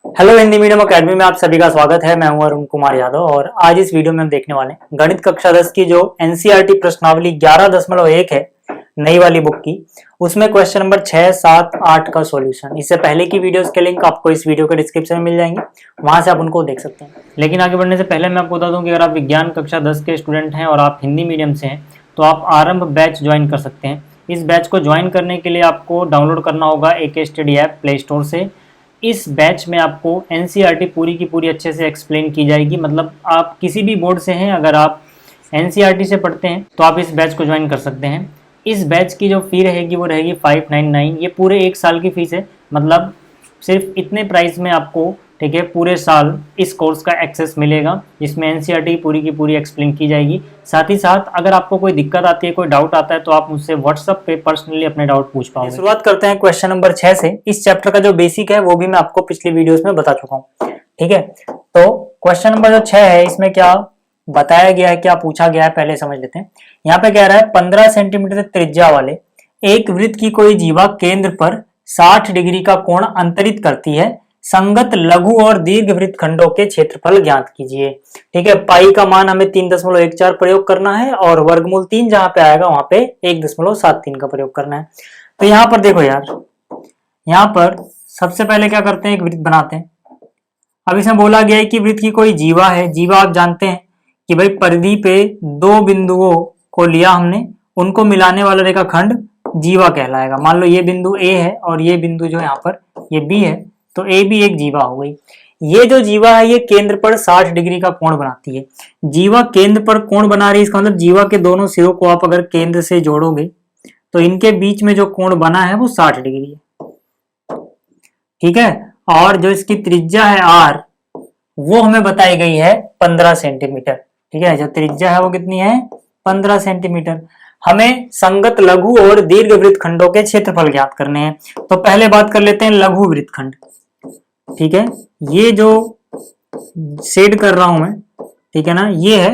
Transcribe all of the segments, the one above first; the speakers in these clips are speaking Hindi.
हेलो हिंदी मीडियम अकेडमी में आप सभी का स्वागत है। मैं हूं अरुण कुमार यादव और आज इस वीडियो में हम देखने वाले हैं गणित कक्षा 10 की जो एनसीईआरटी प्रश्नावली 11.1 है नई वाली बुक की, उसमें क्वेश्चन नंबर 6, 7, 8 का सॉल्यूशन। इससे पहले की वीडियोस के लिंक आपको इस वीडियो के डिस्क्रिप्शन में मिल जाएंगे, वहां से आप उनको देख सकते हैं। लेकिन आगे बढ़ने से पहले मैं आपको बता दूं कि अगर आप विज्ञान कक्षा 10 के स्टूडेंट हैं और आप हिंदी मीडियम से हैं तो आप आरंभ बैच ज्वाइन कर सकते हैं। इस बैच को ज्वाइन करने के लिए आपको डाउनलोड करना होगा AK study app play store से। इस बैच में आपको एनसीईआरटी पूरी की पूरी अच्छे से एक्सप्लेन की जाएगी। मतलब आप किसी भी बोर्ड से हैं, अगर आप एनसीईआरटी से पढ़ते हैं तो आप इस बैच को ज्वाइन कर सकते हैं। इस बैच की जो फी रहेगी वो रहेगी 599। ये पूरे 1 साल की फीस है। मतलब सिर्फ इतने प्राइस में आपको, ठीक है, पूरे साल इस कोर्स का एक्सेस मिलेगा जिसमें एनसीईआरटी पूरी की पूरी एक्सप्लेन की जाएगी। साथ ही साथ अगर आपको कोई दिक्कत आती है, कोई डाउट आता है तो आप मुझसे व्हाट्सएप पे पर्सनली अपने डाउट पूछ पाओगे। शुरुआत करते हैं क्वेश्चन नंबर 6 से। इस चैप्टर का जो बेसिक है वो भी मैं आपको पिछली वीडियोस में बता चुका हूँ, ठीक है। तो क्वेश्चन नंबर जो 6 है इसमें क्या बताया गया है, क्या पूछा गया है, पहले समझ लेते हैं। यहाँ पे कह रहा है 15 सेंटीमीटर त्रिज्या वाले एक वृत्त की कोई जीवा केंद्र पर 60 डिग्री का कोण अंतरित करती है। संगत लघु और दीर्घ वृत्त खंडों के क्षेत्रफल ज्ञात कीजिए। ठीक है, पाई का मान हमें 3.14 प्रयोग करना है और वर्गमूल 3 जहां पे आएगा वहां पे 1.73 का प्रयोग करना है। तो यहाँ पर देखो यार, यहाँ पर सबसे पहले क्या करते हैं, एक वृत्त बनाते हैं। अब इसमें बोला गया है कि वृत्त की कोई जीवा है। जीवा आप जानते हैं कि भाई परिधि पे 2 बिंदुओं को लिया हमने, उनको मिलाने वाला रेखाखंड जीवा कहलाएगा। मान लो ये बिंदु A है और ये बिंदु जो यहाँ पर ये B है, तो A भी एक जीवा हो गई। ये जो जीवा है ये केंद्र पर 60 डिग्री का कोण बनाती है। जीवा केंद्र पर कोण बना रही है, इसका मतलब जीवा के दोनों सिरों को आप अगर केंद्र से जोड़ोगे तो इनके बीच में जो कोण बना है वो 60 डिग्री है, ठीक है। और जो इसकी त्रिज्या है R, वो हमें बताई गई है 15 सेंटीमीटर, ठीक है। जो त्रिज्या है वो कितनी है, 15 सेंटीमीटर। हमें संगत लघु और दीर्घ वृत्तखंडों के क्षेत्रफल ज्ञात करने हैं। तो पहले बात कर लेते हैं लघु वृत्तखंड, ठीक है। ये जो शेड कर रहा हूं मैं, ठीक है ना, ये है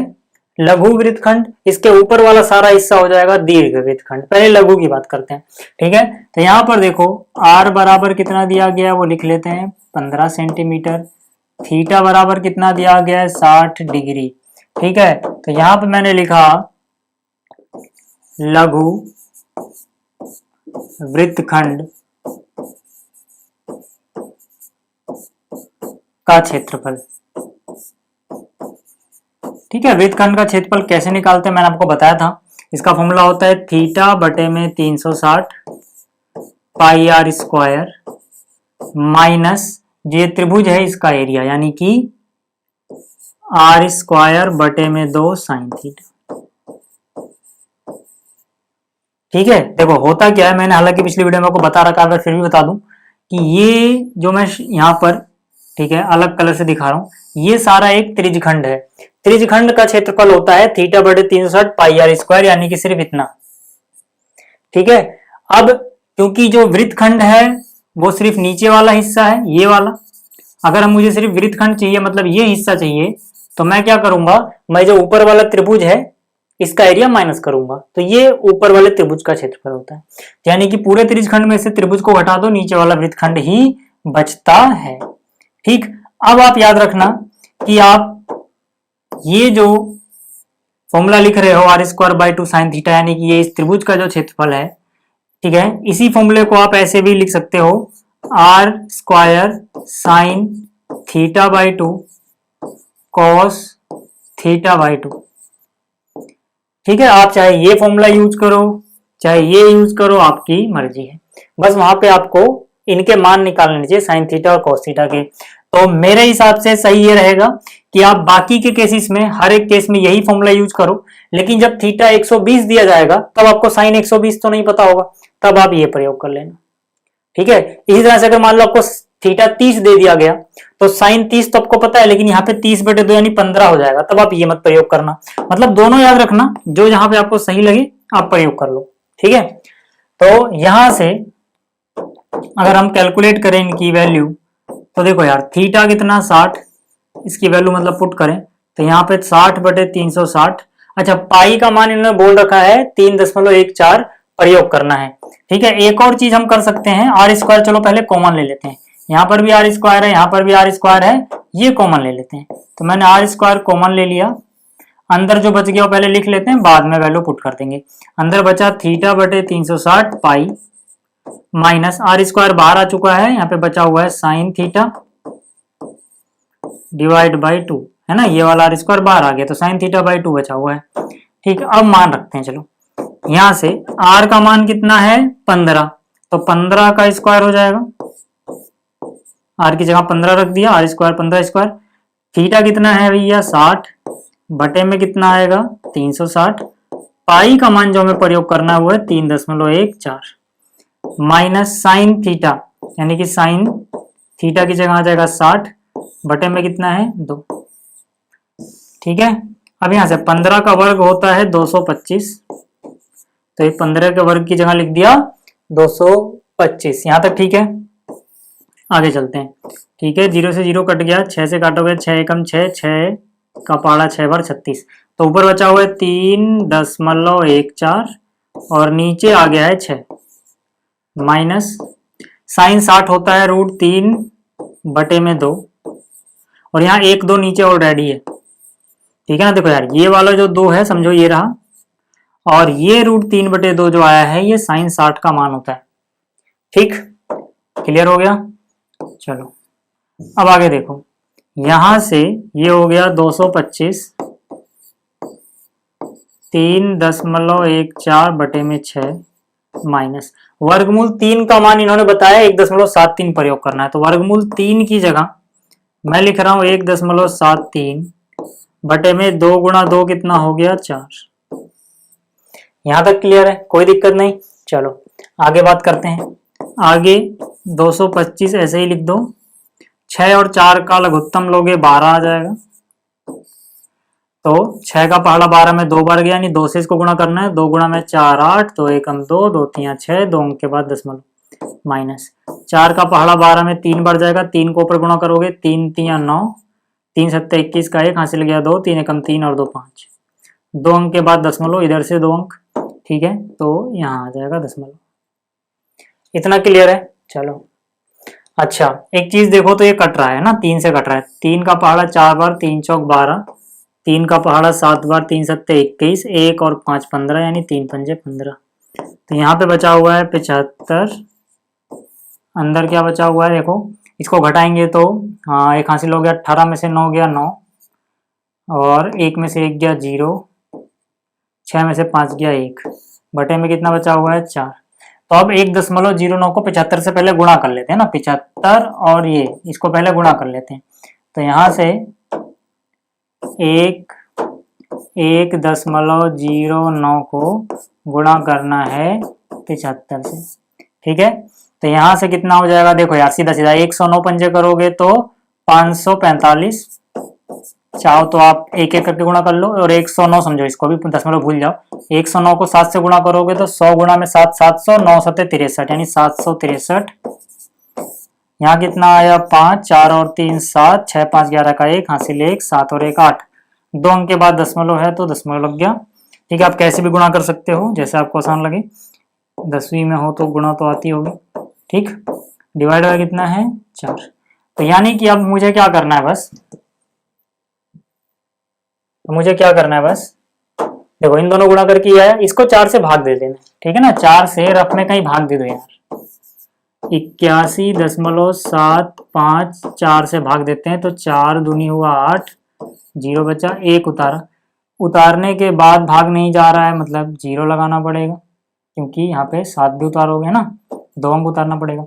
लघु वृत्तखंड। इसके ऊपर वाला सारा हिस्सा हो जाएगा दीर्घ वृत्तखंड। पहले लघु की बात करते हैं, ठीक है। तो यहां पर देखो R बराबर कितना दिया गया है वो लिख लेते हैं, 15 सेंटीमीटर। थीटा बराबर कितना दिया गया है, 60 डिग्री, ठीक है। तो यहां पर मैंने लिखा लघु वृत्तखंड का क्षेत्रफल, ठीक है। वृत्तखंड का क्षेत्रफल कैसे निकालते हैं मैंने आपको बताया था। इसका फॉर्मूला होता है थीटा बटे में 360 पाई R स्क्वायर माइनस जो त्रिभुज है इसका एरिया, यानी कि R स्क्वायर बटे में 2 साइन थीटा, ठीक है। देखो होता क्या है, मैंने हालांकि पिछली वीडियो में आपको बता रखा है, फिर भी बता दूं कि ये जो मैं यहाँ पर, ठीक है, अलग कलर से दिखा रहा हूं, ये सारा एक त्रिज्यखंड है। त्रिज्यखंड का क्षेत्रफल होता है थीटा बटे 360 पाई R स्क्वायर, यानी कि सिर्फ इतना, ठीक है। अब क्योंकि जो वृत्तखंड है वो सिर्फ नीचे वाला हिस्सा है, ये वाला, अगर हम मुझे सिर्फ वृत्तखंड चाहिए, मतलब ये हिस्सा चाहिए, तो मैं क्या करूंगा, मैं जो ऊपर वाला त्रिभुज है इसका एरिया माइनस करूंगा, तो ये ऊपर वाले त्रिभुज का क्षेत्रफल होता है। यानी कि पूरे त्रिज्यखंड में से त्रिभुज को घटा दो, नीचे वाला वृत्तखंड ही बचता है, ठीक। अब आप याद रखना कि आप ये जो फॉर्मूला लिख रहे हो R square by 2 sine theta, यानी कि ये इस त्रिभुज का जो क्षेत्रफल है, ठीक है। इसी फॉर्मूले को आप ऐसे भी लिख सकते हो, R square sine theta by 2 cos theta by 2, ठीक है। आप चाहे ये फॉर्मूला यूज करो चाहे ये यूज करो, आपकी मर्जी है। बस वहां पे आपको इनके मान निकालने चाहिए, साइन थीटा और कॉस थीटा के। तो मेरे हिसाब से सही ये रहेगा कि आप बाकी के केसेस में हर एक केस में यही फॉर्मूला यूज करो, लेकिन जब थीटा 120 दिया जाएगा तब आपको साइन 120 तो नहीं पता होगा, तब आप ये प्रयोग कर लेना, ठीक है। इसी तरह से अगर मान लो आपको थीटा 30 दे दिया गया तो साइन 30 तो आपको पता है, लेकिन यहाँ पे 30 बटे 2 यानी 15 हो जाएगा, तब आप ये मत प्रयोग करना। मतलब दोनों याद रखना, जो जहां पे आपको सही लगे आप प्रयोग कर लो, ठीक है। तो यहां से अगर हम कैलकुलेट करें इनकी वैल्यू, तो देखो यार थीटा कितना 60, इसकी वैल्यू मतलब पुट करें तो यहाँ पे 60 बटे 360। अच्छा, पाई का मान इन्होंने बोल रखा है 3.14 प्रयोग करना है, ठीक है। एक और चीज हम कर सकते हैं, R स्क्वायर चलो पहले कॉमन ले लेते हैं, यहाँ पर भी आर स्क्वायर है, यहाँ पर भी आर स्क्वायर है, ये कॉमन ले लेते हैं। तो मैंने आर स्क्वायर कॉमन ले लिया, अंदर जो बच गया वो पहले लिख लेते हैं, बाद में वैल्यू पुट कर देंगे। अंदर बचा थीटा बटे 360 पाई माइनस आर स्क्वायर बाहर आ चुका है, यहाँ पे बचा हुआ है साइन थीटा डिवाइड बाई 2, है ना, ये वाला आर स्क्वायर बाहर आ गया तो साइन थीटा बाई 2 बचा हुआ है। ठीक है, अब मान रखते हैं, चलो यहां से आर का मान कितना है 15, तो 15 का स्क्वायर हो जाएगा, आर की जगह 15 रख दिया, आर स्क्वायर 15 स्क्वायर। थीटा कितना है भैया 60 बटे में कितना आएगा 360, पाई का मान जो हमें प्रयोग करना है वो है 3.14 माइनस साइन थीटा, यानी कि साइन थीटा की जगह आ जाएगा 60 बटे में कितना है 2। ठीक है, अब यहां से 15 का वर्ग होता है 225, तो ये 15 के वर्ग की जगह लिख दिया 225, यहां तक ठीक है। आगे चलते हैं। ठीक है, 0 से 0 कट गया, 6 से काटोगे 6 एकम 6, 6 का पहाड़ा 6 बार 36, तो ऊपर बचा हुआ है 3.14 और नीचे आ गया है 6 माइनस साइन 60 होता है √3 बटे में 2, और यहाँ 1 2 नीचे ऑलरेडी है। ठीक है ना, देखो यार ये वाला जो 2 है समझो ये रहा, और ये √3 बटे 2 जो आया है ये साइन 60 का मान होता है। ठीक, क्लियर हो गया। चलो अब आगे देखो, यहां से ये हो गया 225 3.14 बटे में 6 माइनस वर्गमूल 3 का मान इन्होंने बताया 1.73 प्रयोग करना है, तो वर्गमूल 3 की जगह मैं लिख रहा हूं 1.73 बटे में 2 गुणा 2 कितना हो गया 4। यहां तक क्लियर है, कोई दिक्कत नहीं। चलो आगे बात करते हैं। आगे 225 ऐसे ही लिख दो, 6 और 4 का लघुत्तम लोगे 12 आ जाएगा, तो 6 का पहाड़ा 12 में 2 बार गया, यानी 2 से इसको गुणा करना है, 2 गुणा में 4 8, 2 एकम 2, 2 3 6, 2 अंक के बाद दशमलव माइनस 4 का पहाड़ा 12 में 3 बार जाएगा, 3 को ऊपर गुणा करोगे 3 3 9, 3 7 21 का 1 हासिल गया 2, 3 एकम 3 और 2 5, 2 अंक के बाद दशमलव, इधर से 2 अंक। ठीक है, तो यहाँ आ जाएगा दशमलव। इतना क्लियर है। चलो अच्छा एक चीज देखो, तो ये कट रहा है ना, 3 से कट रहा है, 3 का पहाड़ा 4 बार, 3 चौक 12, 3 का पहाड़ा 7 बार, 3 सत्ते 21, 1 और 5 15, यानी 3 पंजे 15। तो यहाँ पे बचा हुआ है 75, अंदर क्या बचा हुआ है देखो, इसको घटाएंगे तो हाँ 1 हासिल हो गया, 18 में से 9 गया 9, और 1 में से 1 गया 0, 6 में से 5 गया 1, बटे में कितना बचा हुआ है 4। तो अब 1.09 को 75 से पहले गुणा कर लेते हैं ना, 75 और ये इसको पहले गुणा कर लेते हैं, तो यहाँ से 1.09 को गुणा करना है 75 से। ठीक है, तो यहाँ से कितना हो जाएगा देखो यार, सीधा सीधा 109 पंजे करोगे तो 545, चाहो तो आप एक एक करके गुणा कर लो, और 109 समझो, इसको भी दशमलव भूल जाओ, 109 को 7 से गुणा करोगे तो 100 गुणा में 7 700, 9 7 63, यानी 763। यहाँ कितना आया 5, 4 और 3 7, 6 5 11 का 1 हासिल 1, 7 और 1 8, 2 अंक के बाद दशमलव है तो दशमलव लग गया। ठीक है, आप कैसे भी गुणा कर सकते हो जैसे आपको आसान लगे, 10वीं में हो तो गुणा तो आती होगी। ठीक, डिवाइड बाय कितना है 4। तो यानी कि अब मुझे क्या करना है बस, देखो इन दोनों गुणा करके आया, इसको 4 से भाग दे देना। ठीक है ना, 4 से रफ में कहीं भाग दे दो यार, 81.75 4 से भाग देते हैं तो 4 दूनी हुआ 8, 0 बचा, 1 उतारा, उतारने के बाद भाग नहीं जा रहा है मतलब 0 लगाना पड़ेगा, क्योंकि यहाँ पे 7 भी उतारोगे ना, 2 अंक उतारना पड़ेगा।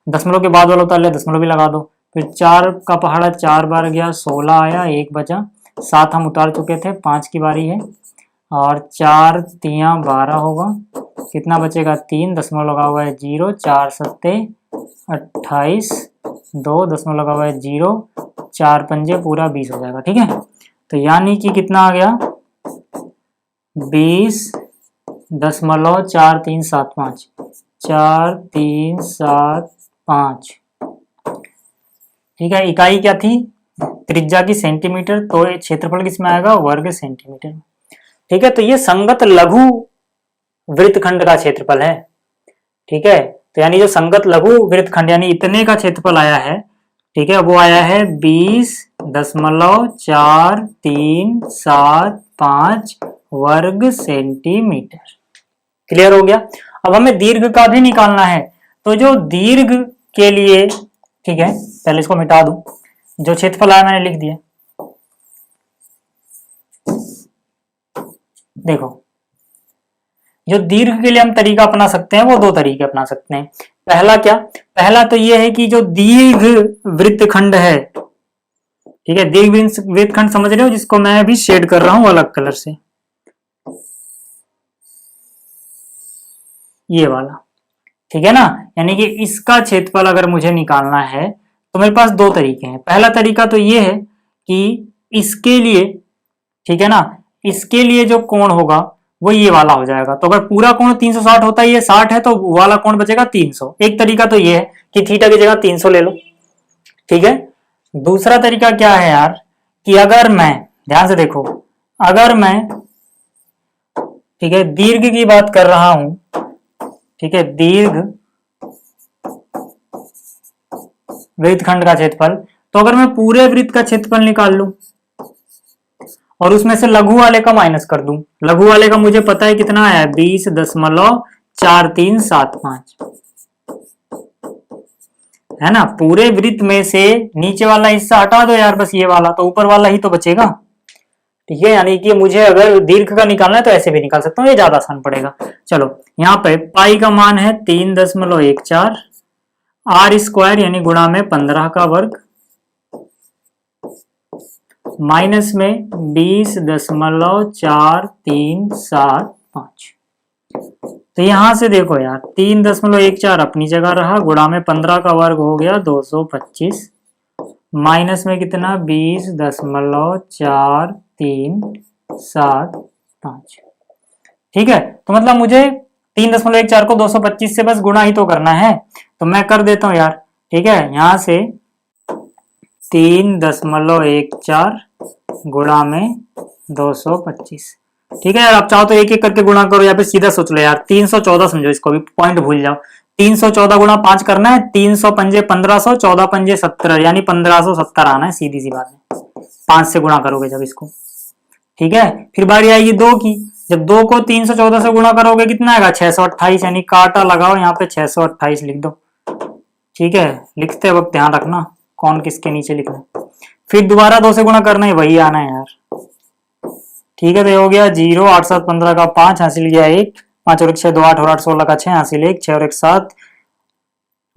दशमलव के बाद वाला उतार लिया, दशमलव भी लगा दो, फिर 4 का पहाड़ा 4 बार गया, 16 आया, 1 बचा, 7 हम उतार चुके थे, 5 की बारी है, और 4 3 12 होगा, कितना बचेगा 3, दशमलव लगा हुआ है 0, 4 सत्ते 28, 2 दशमलव लगा हुआ है 0, 4 पंजे पूरा 20 हो जाएगा। ठीक है, तो यानी कि कितना आ गया 20.4375, 4375। ठीक है, इकाई क्या थी, त्रिज्या की सेंटीमीटर, तो क्षेत्रफल किसमें आएगा वर्ग सेंटीमीटर में। ठीक है, तो ये संगत लघु वृत्तखंड का क्षेत्रफल है। ठीक है, तो यानी जो संगत लघु वृत्तखंड यानी इतने का क्षेत्रफल आया है, ठीक है, वो आया है 20.435 वर्ग सेंटीमीटर। क्लियर हो गया। अब हमें दीर्घ का भी निकालना है, तो जो दीर्घ के लिए, ठीक है, पहले इसको मिटा दूं, जो क्षेत्रफल आया मैंने लिख दिया। देखो, जो दीर्घ के लिए हम तरीका अपना सकते हैं वो दो तरीके अपना सकते हैं। पहला क्या, पहला तो ये है कि जो दीर्घ वृत्तखंड है, ठीक है, दीर्घ वृत्तखंड समझ रहे हो, जिसको मैं अभी शेड कर रहा हूं अलग कलर से, ये वाला, ठीक है ना। यानी कि इसका क्षेत्रफल अगर मुझे निकालना है तो मेरे पास दो तरीके हैं। पहला तरीका तो ये है कि इसके लिए, ठीक है ना, इसके लिए जो कोण होगा वो ये वाला हो जाएगा। तो अगर पूरा कोण 360 होता है, ये 60 है, तो वाला कोण बचेगा 300। एक तरीका तो ये है कि थीटा की जगह 300 ले लो, ठीक है। दूसरा तरीका क्या है यार, कि अगर मैं, ध्यान से देखो, अगर मैं, ठीक है, दीर्घ की बात कर रहा हूं, ठीक है, दीर्घ वृत्तखंड का क्षेत्रफल, तो अगर मैं पूरे वृत्त का क्षेत्रफल निकाल लूं और उसमें से लघु वाले का माइनस कर दूं, लघु वाले का मुझे पता है कितना आया है, 20.4375, है ना। पूरे वृत्त में से नीचे वाला हिस्सा हटा दो यार, बस ये वाला, तो ऊपर वाला ही तो बचेगा, ठीक है। यानी कि मुझे अगर दीर्घ का निकालना है तो ऐसे भी निकाल सकता हूँ, ये ज्यादा आसान पड़ेगा। चलो, यहाँ पे पाई का मान है 3.14, आर स्क्वायर यानी गुणा में 15 का वर्ग, माइनस में 20.4375। तो यहां से देखो यार, 3.14 अपनी जगह रहा, गुणा में 15 का वर्ग हो गया 225, माइनस में कितना 20.4375। ठीक है, तो मतलब मुझे 3.14 को 225 से बस गुणा ही तो करना है, तो मैं कर देता हूं यार, ठीक है। यहां से 3.14 गुणा में 225, ठीक है यार। आप चाहो तो एक एक करके गुणा करो या फिर सीधा सोच लो यार, 314 समझो इसको भी, पॉइंट भूल जाओ। 314 गुणा 5 करना है, 300 पंजे 1500, 14 पंजे 17, यानी 1570 आना है, सीधी सी बात है। 5 से गुणा करोगे जब इसको, ठीक है। फिर बारी आएगी 2 की, जब 2 को 314 से गुणा करोगे कितना आएगा, 628, यानी काटा लगाओ यहाँ पे 628 लिख दो, ठीक है। लिखते वक्त ध्यान रखना कौन किसके नीचे लिखना। फिर दोबारा 2 से गुणा करना है, वही आना है यार, ठीक है। तो हो गया 0, 8 7 15 का 5 हासिल गया 1, 5 और 1 6 2 8 और 8 16 का 6 हासिल 1, 6 और 1 7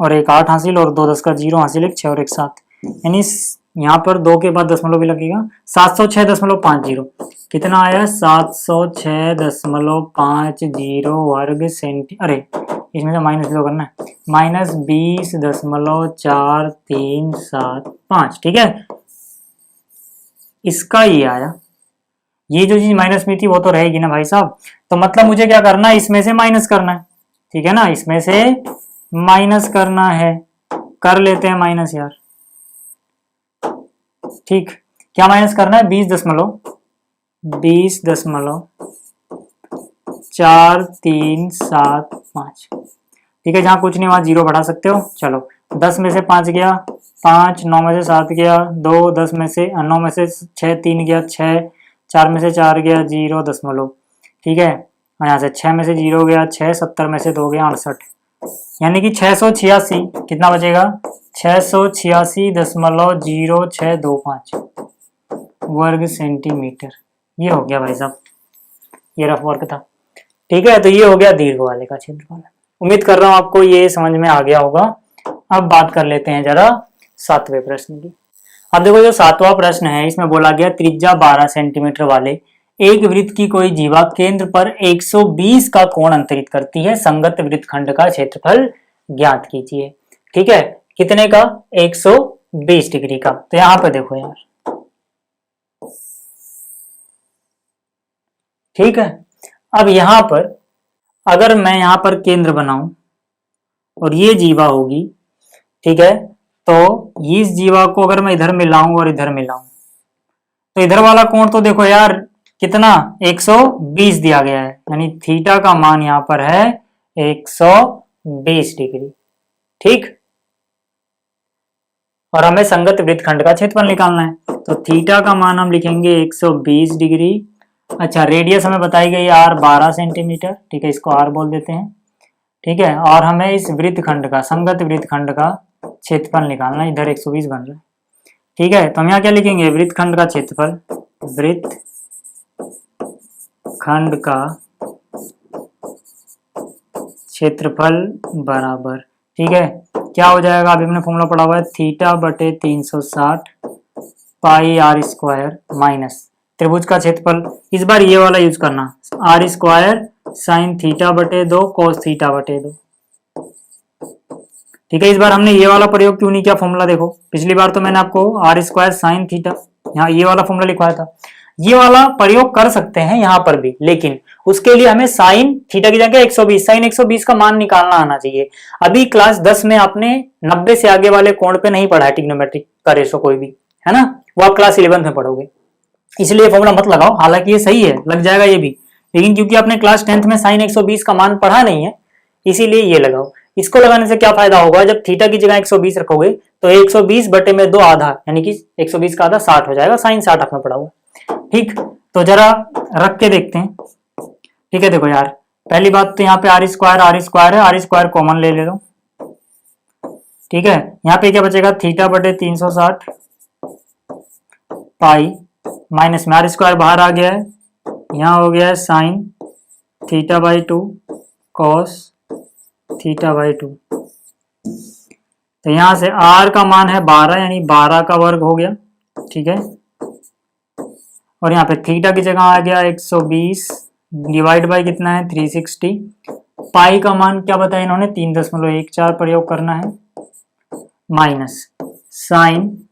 और 1 8 हासिल, और 2 10 का 0 हासिल 1, 6 और 1 7, यानी यहाँ पर 2 के बाद दशमलव भी लगेगा, 706.50। कितना आया, 706.50 वर्ग सेंटी, अरे इसमें से माइनस दो करना है, माइनस 20.4375, ठीक है। इसका ये आया, ये जो चीज माइनस में थी वो तो रहेगी ना भाई साहब, तो मतलब मुझे क्या करना है, इसमें से माइनस करना है, ठीक है ना, इसमें से माइनस करना है, कर लेते हैं माइनस यार, ठीक। क्या माइनस करना है, 20.4375, ठीक है। जहां कुछ नहीं वहां 0 बढ़ा सकते हो। चलो, 10 में से 5 गया 5, 9 में से 7 गया 2, 10 में से 9 में से 6 3 गया 6, 4 में से 4 गया 0 दशमलव, ठीक है। और यहाँ से 6 में से 0 गया 6, 70 में से 2 गया 68, यानी कि 686, कितना बचेगा, 686.0625 वर्ग सेंटीमीटर। ये हो गया भाई साहब, ये रफ वर्क था, ठीक है। तो ये हो गया दीर्घ वाले का क्षेत्रफल। उम्मीद कर रहा हूं आपको ये समझ में आ गया होगा। अब बात कर लेते हैं जरा 7वें प्रश्न की। अब देखो, जो 7वां प्रश्न है इसमें बोला गया त्रिज्या 12 सेंटीमीटर वाले एक वृत्त की कोई जीवा केंद्र पर 120 का कोण अंतरित करती है, संगत वृत्तखंड का क्षेत्रफल ज्ञात कीजिए, ठीक है। कितने का, 120 डिग्री का। तो यहां पर देखो यार, ठीक है। अब यहां पर अगर मैं यहां पर केंद्र बनाऊं और ये जीवा होगी, ठीक है, तो इस जीवा को अगर मैं इधर मिलाऊं और इधर मिलाऊं, तो इधर वाला कोण तो देखो यार कितना, 120 दिया गया है, यानी थीटा का मान यहां पर है 120 120 डिग्री। ठीक, और हमें संगत वृत्तखंड का क्षेत्रफल निकालना है, तो थीटा का मान हम लिखेंगे 120 डिग्री। अच्छा, रेडियस हमें बताई गई r 12 सेंटीमीटर, ठीक है, इसको r बोल देते हैं। ठीक है, और हमें इस वृत्तखंड का, संगत वृत्तखंड का क्षेत्रफल निकालना है। इधर 120 बन रहा है। ठीक है, तो हम यहाँ क्या लिखेंगे, वृत्तखंड का क्षेत्रफल, वृत्तखंड का क्षेत्रफल बराबर, ठीक है, क्या हो जाएगा, अभी हमने फॉर्मूला पढ़ा हुआ है, थीटा बटे 360 पाई r स्क्वायर माइनस त्रिभुज का क्षेत्रफल, इस बार ये वाला यूज करना, r स्क्वायर साइन थीटा बटे 2 कोस थीटा बटे 2। ठीक है, इस बार हमने ये वाला प्रयोग क्यों नहीं किया, फॉर्मूला देखो, पिछली बार तो मैंने आपको r स्क्वायर साइन थीटा, यहाँ ये वाला फॉर्मूला लिखवाया था, ये वाला प्रयोग कर सकते हैं यहाँ पर भी, लेकिन उसके लिए हमें साइन थीटा की जगह 120, साइन 120 का मान निकालना आना चाहिए। अभी क्लास 10 में आपने 90 से आगे वाले कोण पे नहीं पढ़ा है ट्रिग्नोमेट्रिक का रेशो कोई भी, है ना, वो आप क्लास 11 में पढ़ोगे, इसलिए फॉर्मूला मत लगाओ, हालांकि ये सही है, लग जाएगा ये भी, लेकिन क्योंकि आपने क्लास 10th में साइन 120 का मान पढ़ा नहीं है, इसीलिए ये लगाओ। इसको लगाने से क्या फायदा होगा, जब थीटा की जगह 120 रखोगे तो 120 बटे में 2 आधा, यानी कि 120 का आधा 60 हो जाएगा, साइन 60 आपने पढ़ा हुआ। ठीक, तो जरा रख के देखते हैं। ठीक है, देखो यार, पहली बात तो यहाँ पे r स्क्वायर है, r स्क्वायर कॉमन ले लो। ठीक है, यहाँ पे क्या बचेगा, थीटा बटे 360 पाई माइनस में r स्क्वायर बाहर आ गया है, यहाँ हो गया है sine theta by 2 cos theta by 2। तो यहां से r का मान है 12, यानी 12 का वर्ग हो गया। ठीक है, और यहाँ पे थीटा की जगह आ गया 120 डिवाइड बाई कितना है 360। पाई का मान क्या बताया इन्होंने, 3.14 प्रयोग करना है, माइनस साइन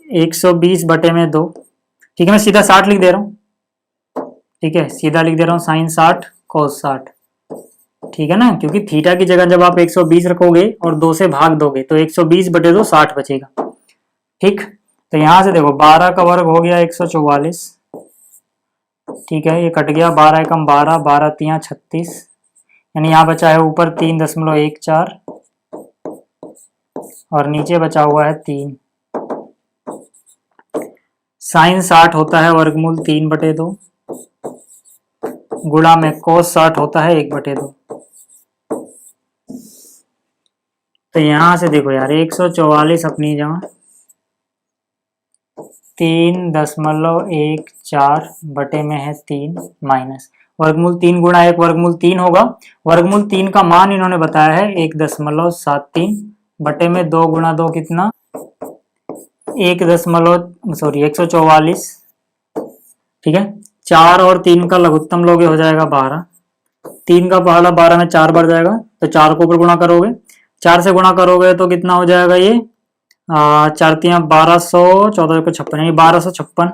120 बटे में 2। ठीक है, मैं सीधा 60 लिख दे रहा हूँ। ठीक है, सीधा लिख दे रहा हूँ, साइन 60 कोस 60। ठीक है ना, क्योंकि थीटा की जगह जब आप 120 रखोगे और 2 से भाग दोगे तो 120 बटे 2 60 बचेगा। ठीक, तो यहां से देखो 12 का वर्ग हो गया 144। ठीक है, ये कट गया, 12 एकम 12, 12 तिया 36, यानी यहाँ बचा है ऊपर 3.14 और नीचे बचा हुआ है 3। साइन 60 होता है वर्गमूल 3 बटे 2, गुणा में कोस 60 होता है 1 बटे 2। तो यहां से देखो यार, 144 अपनी जगह 3.14 बटे में है 3 माइनस वर्गमूल 3 गुणा 1 वर्गमूल 3 होगा। वर्गमूल 3 का मान इन्होंने बताया है 1.73 बटे में 2 गुणा 2 कितना 144। ठीक है, 4 और 3 का लघुत्तम लोगे हो जाएगा 12। 3 का पहला 12 में 4 बढ़ जाएगा, तो 4 को ऊपर गुणा करोगे, 4 से गुणा करोगे तो कितना हो जाएगा ये 4 तिया 1200, 14 को 56, यानी 1256।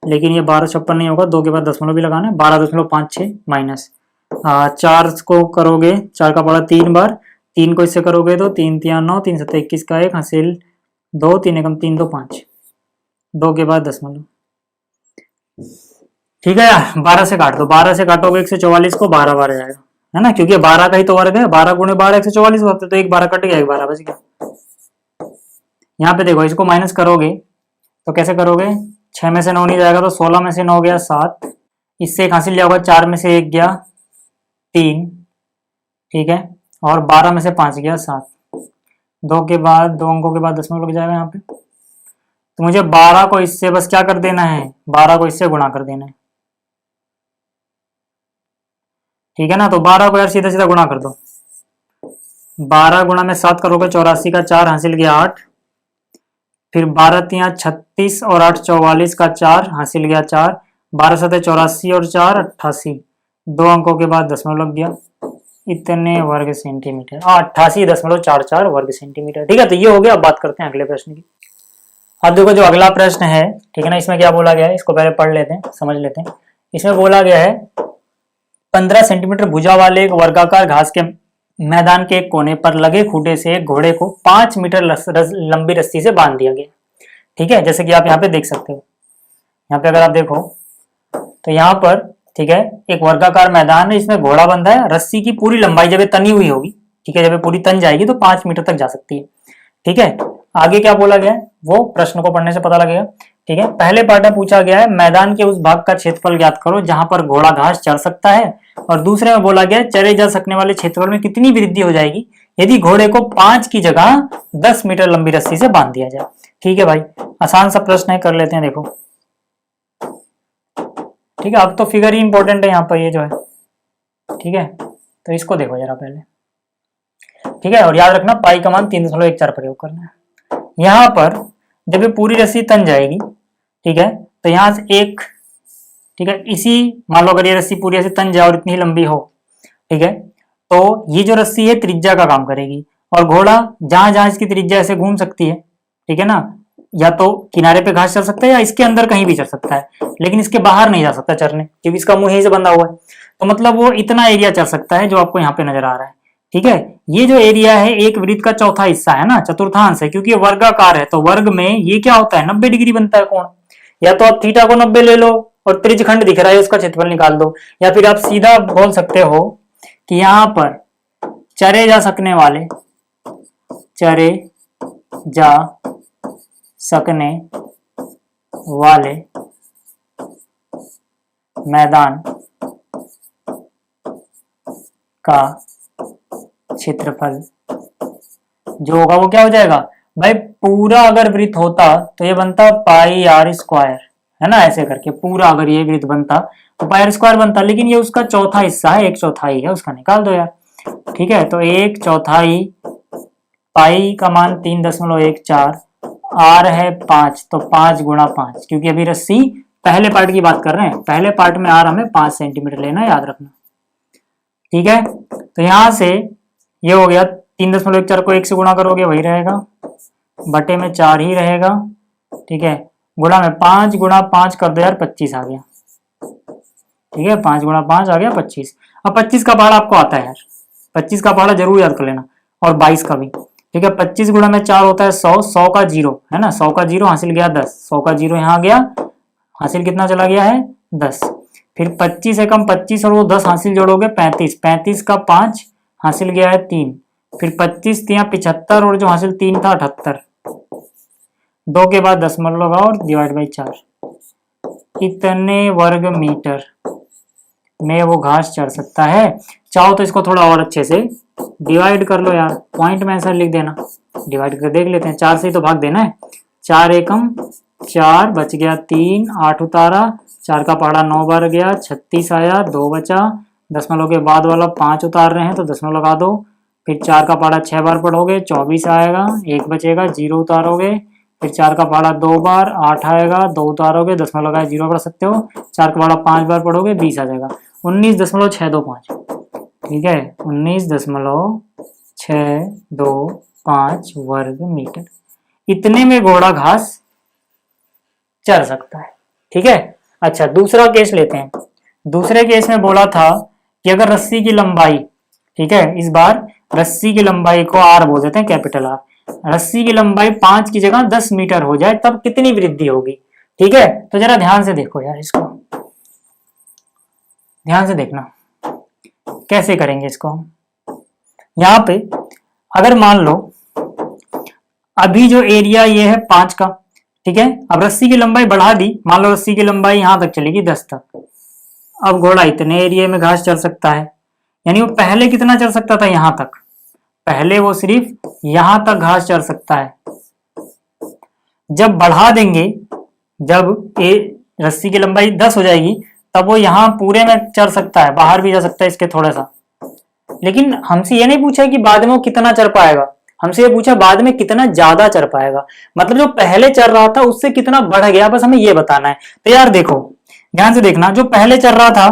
लेकिन ये 1256 नहीं होगा, 2 के बाद दशमलव भी लगाना है, 12.56 माइनस 4 को करोगे, 4 का पड़ा 3 बार, 3 को इससे करोगे तो 3 तिया 9, 3 7 21 का 1 हासिल 2, 3 एकम 3 2 5, 2 के बाद दशमलव। ठीक है यार, 12 से काट दो, 12 से काटोगे 144 को 12 बार जाएगा, है ना, क्योंकि 12 का ही तो वर्ग है, 12 गुणे 12 144 होते, तो एक 12 कट गया, एक 12 बच गया। यहाँ पे देखो, इसको माइनस करोगे तो कैसे करोगे, 6 में से 9 नहीं जाएगा तो 16 में से 9 गया 7, इससे एक हासिल लिया होगा, 4 में से 1 गया 3। ठीक है, और 12 में से 5 गया 7, 2 के बाद 2 अंकों के बाद दशमलव लग जाएगा यहाँ पे। तो मुझे 12 को इससे बस क्या कर देना है, 12 को इससे गुणा कर देना है। ठीक है ना, तो 12 को यार सीधा सीधा गुणा कर दो, 12 गुणा में 7 करोगे 84 का 4 हासिल गया 8, फिर 12 तिया 36 और 8 44 का 4 हासिल गया 4, 12 सतह 84 और 4 88, 2 अंकों के बाद दशमलव लग गया, इतने वर्ग सेंटीमीटर, 88.44 वर्ग सेंटीमीटर। ठीक है, तो ये हो गया। अब बात करते हैं अगले प्रश्न की। अब देखो जो अगला प्रश्न है, ठीक है ना, इसमें क्या बोला गया है, इसको पहले पढ़ लेते हैं, समझ लेते हैं। इसमें बोला गया है 15 सेंटीमीटर भुजा वाले एक वर्गाकार घास के मैदान के एक कोने पर लगे खूंटे से एक घोड़े को 5 मीटर लंबी रस्सी से बांध दिया गया। ठीक है, जैसे कि आप यहाँ पे देख सकते हो, यहाँ पे अगर आप देखो तो यहाँ पर ठीक है, एक वर्गाकार मैदान है, इसमें घोड़ा बंधा है, रस्सी की पूरी लंबाई जब ये तनी हुई होगी, ठीक है, जब ये पूरी तन जाएगी तो 5 मीटर तक जा सकती है। ठीक है, आगे क्या बोला गया है वो प्रश्न को पढ़ने से पता लगेगा। ठीक है, पहले पार्ट में पूछा गया है मैदान के उस भाग का क्षेत्रफल ज्ञात करो जहां पर घोड़ा घास चर सकता है, और दूसरे में बोला गया है चरे जा सकने वाले क्षेत्रफल में कितनी वृद्धि हो जाएगी यदि घोड़े को 5 की जगह 10 मीटर लंबी रस्सी से बांध दिया जाए। ठीक है भाई, आसान सा प्रश्न है, कर लेते हैं, देखो। ठीक है, अब तो फिगर ही इंपॉर्टेंट है यहाँ पर, ये जो है, ठीक है, तो इसको देखो जरा पहले। ठीक है, और याद रखना पाई का मान 3.14 प्रयोग करना है। यहाँ पर जब ये पूरी रस्सी तन जाएगी, ठीक है, तो यहाँ से एक, ठीक है, इसी मान लो अगर ये रस्सी पूरी ऐसे तन जाए और इतनी लंबी हो, ठीक है, तो ये जो रस्सी है त्रिज्या का काम करेगी, और घोड़ा जहां जहां इसकी त्रिज्या ऐसे घूम सकती है, ठीक है ना, या तो किनारे पे घास चल सकता है या इसके अंदर कहीं भी चल सकता है, लेकिन इसके बाहर नहीं जा सकता चरने, क्योंकि इसका मुंह यहीं से बंधा हुआ है। तो मतलब वो इतना एरिया चल सकता है जो आपको यहाँ पे नजर आ रहा है। ठीक है, ये जो एरिया है एक वृत्त का चौथा हिस्सा है ना, चतुर्थांश है, क्योंकि ये वर्गाकार है, तो वर्ग में ये क्या होता है 90 डिग्री बनता है कोण। या तो आप थीटा को 90 ले लो और त्रिज्यखंड दिख रहा है उसका क्षेत्रफल निकाल दो, या फिर आप सीधा बोल सकते हो कि यहाँ पर चरे जा सकने वाले, चरे जा सकने वाले मैदान का क्षेत्रफल जो होगा वो क्या हो जाएगा भाई, पूरा अगर वृत्त होता तो ये बनता पाई आर स्क्वायर, है ना, ऐसे करके पूरा अगर ये वृत्त बनता तो पाई आर स्क्वायर बनता, लेकिन ये उसका चौथा हिस्सा है, 1/4 है, उसका निकाल दो यार। ठीक है, तो 1/4 पाई का मान 3.14, आर है 5, तो 5 गुणा 5, क्योंकि अभी रस्सी पहले पार्ट की बात कर रहे हैं, पहले पार्ट में आर हमें 5 सेंटीमीटर लेना, याद रखना। ठीक है, तो यहां से ये हो गया 3.14 को 1 से गुणा करोगे वही रहेगा, बटे में 4 ही रहेगा। ठीक है, गुणा में 5 गुणा 5 कर दो यार, 25 आ गया। ठीक है, 5 गुणा 5 आ गया 25। अब 25 का पहाड़ा आपको आता है यार, 25 का पहाड़ा जरूर याद कर लेना, और 22 का भी। ठीक है, 25 गुणा में 4 होता है 100, 100 का 0 है ना, 100 का 0 हासिल गया 10, 100 का 0 यहाँ गया, हासिल कितना चला गया है 10। फिर 25 एकम 25 और वो 10 हासिल जोड़ोगे 35, 35 का 5 हासिल गया है 3, फिर 25 तिया 75 और जो हासिल 3 था 78, 2 के बाद दशमलव लगाओ और डिवाइड बाई 4, इतने वर्ग मीटर में वो घास चढ़ सकता है। चाहो तो इसको थोड़ा और अच्छे से डिवाइड कर लो यार, पॉइंट में ऐसा लिख देना, डिवाइड कर देख लेते हैं, 4 से ही तो भाग देना है, 4 एकम 4 बच गया 3, 8 उतारा, 4 का पहाड़ा 9 बार गया, 36 आया, 2 बचा, दशमलव के बाद वाला 5 उतार रहे हैं तो दशमलव लगा दो, फिर 4 का पहाड़ा 6 बार पढ़ोगे 24 आएगा, 1 बचेगा, 0 उतारोगे, फिर 4 का पहाड़ा 2 बार 8 आएगा, 2 उतारोगे, दशमलव लगाए 0 पढ़ सकते हो, 4 का पहाड़ा 5 बार पढ़ोगे 20 आ जाएगा, 19.625। ठीक है, 19.625 वर्ग मीटर, इतने में घोड़ा घास चढ़ सकता है। ठीक है, अच्छा दूसरा केस लेते हैं। दूसरे केस में बोला था कि अगर रस्सी की लंबाई, ठीक है, इस बार रस्सी की लंबाई को आर बोल देते हैं, कैपिटल आर, रस्सी की लंबाई 5 की जगह 10 मीटर हो जाए तब कितनी वृद्धि होगी। ठीक है, तो जरा ध्यान से देखो यार, इसको ध्यान से देखना कैसे करेंगे इसको हम। यहाँ पे अगर मान लो अभी जो एरिया ये है 5 का, ठीक है, अब रस्सी की लंबाई बढ़ा दी, मान लो रस्सी की लंबाई यहां तक चलेगी 10 तक, अब घोड़ा इतने एरिया में घास चल सकता है, यानी वो पहले कितना चल सकता था यहां तक, पहले वो सिर्फ यहां तक घास चल सकता है, जब बढ़ा देंगे, जब रस्सी की लंबाई 10 हो जाएगी तब वो यहाँ पूरे में चढ़ सकता है, बाहर भी जा सकता है इसके थोड़ा सा। लेकिन हमसे ये नहीं पूछा कि बाद में वो कितना चढ़ पाएगा, हमसे ये पूछा बाद में कितना ज्यादा चढ़ पाएगा, मतलब जो पहले चढ़ रहा था उससे कितना बढ़ गया, बस हमें ये बताना है। तो यार देखो ध्यान से देखना, जो पहले चढ़ रहा था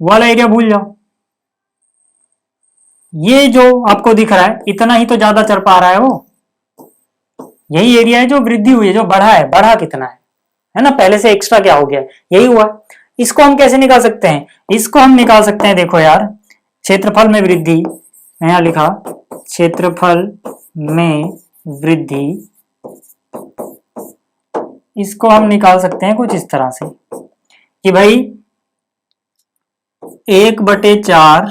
वाला एरिया भूल जाओ, ये जो आपको दिख रहा है इतना ही तो ज्यादा चढ़ पा रहा है वो, यही एरिया है जो वृद्धि हुई है, जो बढ़ा है, बढ़ा कितना है ना, पहले से एक्स्ट्रा क्या हो गया, यही हुआ। इसको हम कैसे निकाल सकते हैं, इसको हम निकाल सकते हैं, देखो यार क्षेत्रफल में वृद्धि, यहां लिखा क्षेत्रफल में वृद्धि, इसको हम निकाल सकते हैं कुछ इस तरह से, कि भाई 1/4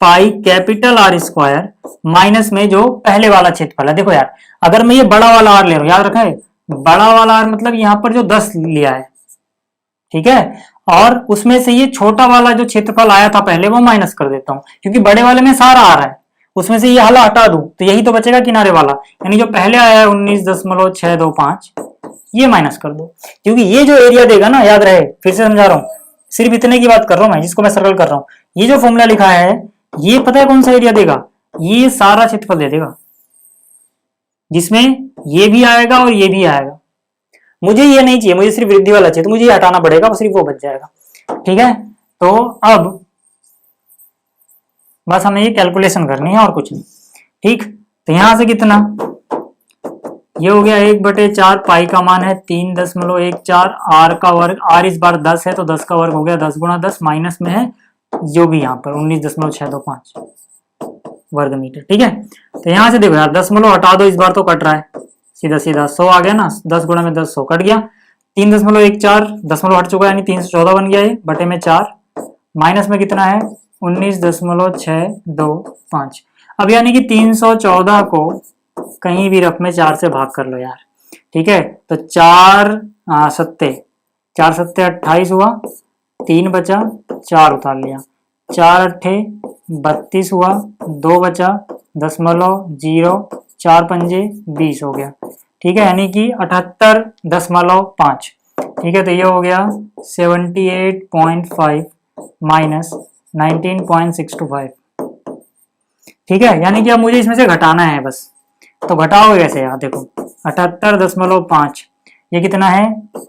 pi capital R square minus में जो पहले वाला क्षेत्रफल है। देखो यार, अगर मैं ये बड़ा वाला आर ले रहा हूं, याद रखा है, बड़ा वाला आर मतलब यहां पर जो 10 लिया है, ठीक है, और उसमें से ये छोटा वाला जो क्षेत्रफल आया था पहले वो माइनस कर देता हूं, क्योंकि बड़े वाले में सारा आ रहा है, उसमें से ये हला हटा दूं तो यही तो बचेगा किनारे वाला, यानी जो पहले आया है 19.625 ये माइनस कर दो, क्योंकि ये जो एरिया देगा ना, याद रहे, फिर से समझा रहा हूं, सिर्फ इतने की बात कर रहा हूं मैं, जिसको मैं सर्कल कर रहा हूं, ये जो फॉर्मूला लिखा है ये पता है कौन सा एरिया देगा, ये सारा क्षेत्रफल दे देगा, जिसमें ये भी आएगा और ये भी आएगा। मुझे ये नहीं चाहिए, मुझे सिर्फ वृद्धि वाला चाहिए, तो मुझे ये हटाना पड़ेगा, सिर्फ वो बच जाएगा। ठीक है, तो अब बस हमें ये कैलकुलेशन करनी है और कुछ नहीं। ठीक, तो यहां से कितना, ये हो गया 1/4 पाई का मान है 3.14, आर का वर्ग, आर इस बार 10 है तो 10 का वर्ग हो गया 10 गुणा 10, माइनस में है जो भी यहाँ पर 19.625 वर्ग मीटर। ठीक है, तो यहां से देखो यार, 10 हटा दो, इस बार तो कट रहा है, सीधा सीधा 100 आ गया ना, 10 गुणा में 10 100 कट गया, 3.14 दशमलव हट चुका है, यानी 314 बन गया, ये बटे में 4, माइनस में कितना है 19.625। अब यानी कि 314 को कहीं भी रफ में 4 से भाग कर लो यार। ठीक है, तो 4 सत्ते 28 हुआ, 3 बचा, 4 उतार लिया, 4 अट्ठे 32 हुआ, 2 बचा 0.0, 4 पंजे 20 हो गया। ठीक है, यानी कि 78.5। ठीक है, तो ये हो गया 78.5 माइनस 19.625। ठीक है, यानी कि अब मुझे इसमें से घटाना है बस, तो घटाओगे कैसे यार, देखो 78.5 ये कितना है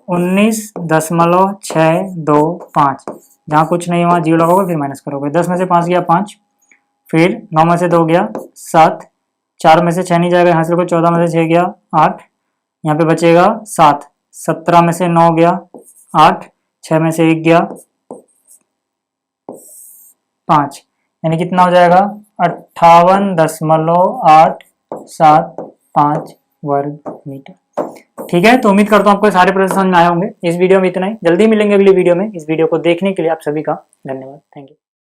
19.625, जहां कुछ नहीं वहां जीरो लगाओगे, फिर माइनस करोगे, 10 में से 5 गया 5, फिर 9 में से 2 गया 7, 4 में से 6 नहीं जाएगा, यहाँ से 14 में से 6 गया 8, यहाँ पे बचेगा 7, 17 में से 9 गया 8, 6 में से 1 गया 5, यानी कितना हो जाएगा 58.875 वर्ग मीटर। ठीक है, तो उम्मीद करता हूं आपको सारे प्रश्न समझ में आए होंगे। इस वीडियो में इतना ही, जल्दी मिलेंगे अगली वीडियो में। इस वीडियो को देखने के लिए आप सभी का धन्यवाद, थैंक यू।